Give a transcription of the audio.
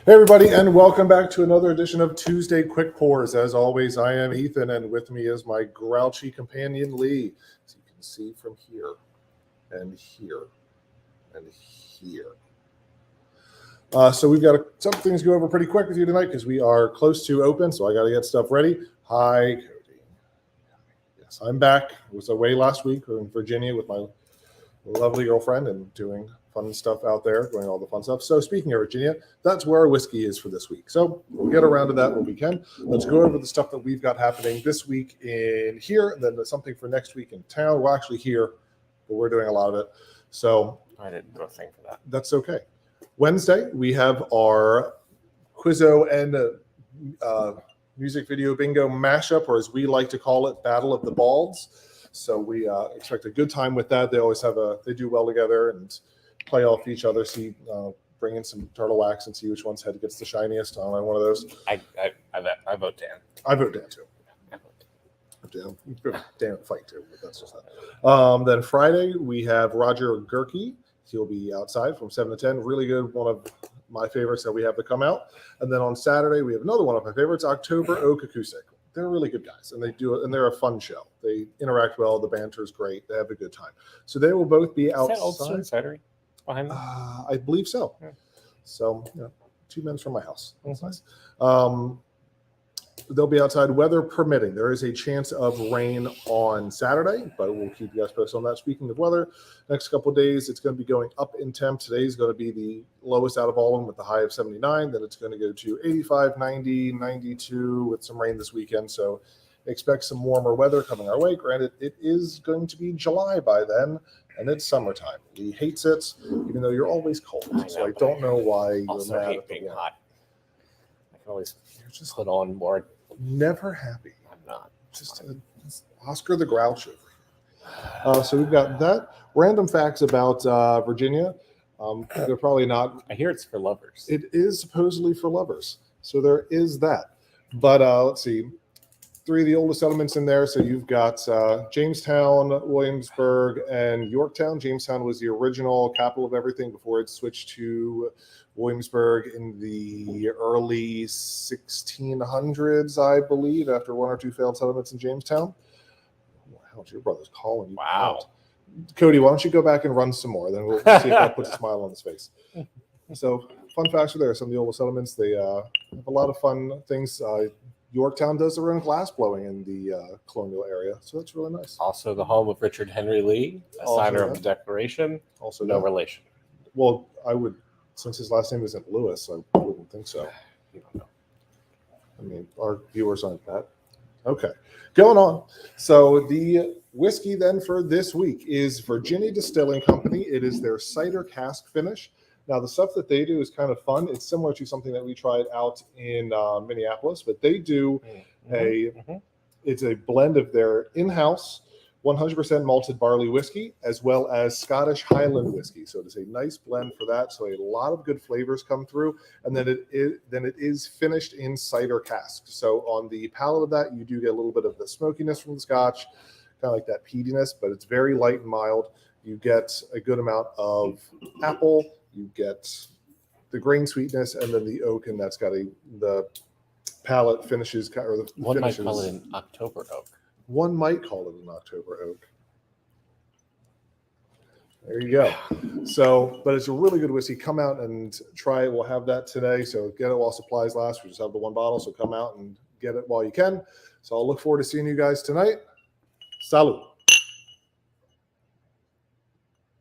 Hey everybody, and welcome back to another edition of Tuesday Quick Pours. As always, I am Ethan, and with me is my grouchy companion Lee. As you can see from here, and here, and here. So we've got some things to go over pretty quick with you tonight because we are close to open, so I got to get stuff ready. Hi, Cody. Yes, I'm back. I was away last week in Virginia with my lovely girlfriend and doing fun stuff out there, doing all the fun stuff. So speaking of Virginia, that's where our whiskey is for this week. So we'll get around to that when we can. Let's go over the stuff that we've got happening this week in here, and then something for next week in town. We're actually here, but we're doing a lot of it. So I didn't do a thing for that. That's okay. Wednesday, we have our Quizzo and music video bingo mashup, or as we like to call it, Battle of the Balds. So we expect a good time with that. They always they do well together and play off each other. See, bring in some turtle wax and see which one's head gets the shiniest on one of those. I vote Dan. I vote Dan too. Dan fight too, but that's just that. Then Friday we have Roger Gerke. He'll be outside from 7 to 10. Really good, one of my favorites that we have to come out. And then on Saturday we have another one of my favorites, October Oak Acoustic. They're really good guys, and they're a fun show. They interact well. The banter's great. They have a good time. So they will both be outside. Is that Old Stone Cidery behind them? I believe so. Yeah. So, 2 minutes from my house. That's nice. They'll be outside, weather permitting. There is a chance of rain on Saturday, but we'll keep you guys posted on that. Speaking of weather, next couple of days, it's going to be going up in temp. Today's going to be the lowest out of all of them with the high of 79. Then it's going to go to 85, 90, 92 with some rain this weekend. So expect some warmer weather coming our way. Granted, it is going to be July by then, and it's summertime. He hates it, even though you're always cold. I don't know why you're also mad hate at the being warm. hot. I can always just put on more. Never happy. I'm not. Just Oscar the Grouch over here. So we've got that. Random facts about Virginia. They're probably not. I hear it's for lovers. It is supposedly for lovers. So there is that. But let's see. 3 of the oldest settlements in there. So you've got Jamestown, Williamsburg, and Yorktown. Jamestown was the original capital of everything before it switched to Williamsburg in the early 1600s, I believe, after 1 or 2 failed settlements in Jamestown. Wow, your brother's calling you. Wow. Out. Cody, why don't you go back and run some more? Then we'll see if that puts a smile on his face. So fun facts are there. Some of the oldest settlements, they have a lot of fun things. Yorktown does their own glass blowing in the colonial area, so that's really nice. Also the home of Richard Henry Lee, a signer of the Declaration. Also no relation. Well, I would, since his last name isn't Lewis, I wouldn't think so. You don't know. I mean, our viewers aren't that. Okay, going on. So the whiskey then for this week is Virginia Distilling Company. It is their Cider Cask Finish. Now, the stuff that they do is kind of fun. It's similar to something that we tried out in Minneapolis, but they do it's a blend of their in-house 100% malted barley whiskey as well as Scottish Highland whiskey. So it is a nice blend for that. So a lot of good flavors come through, and then it is finished in cider cask. So on the palate of that, you do get a little bit of the smokiness from the Scotch, kind of like that peatiness, but it's very light and mild. You get a good amount of apple. You get the grain sweetness, and then the oak, and that's got the palate finishes. Or the One finishes. might call it an October oak. One might call it an October oak. There you go. So, but it's a really good whiskey. Come out and try it. We'll have that today. So get it while supplies last. We just have the 1 bottle. So come out and get it while you can. So I'll look forward to seeing you guys tonight. Salud.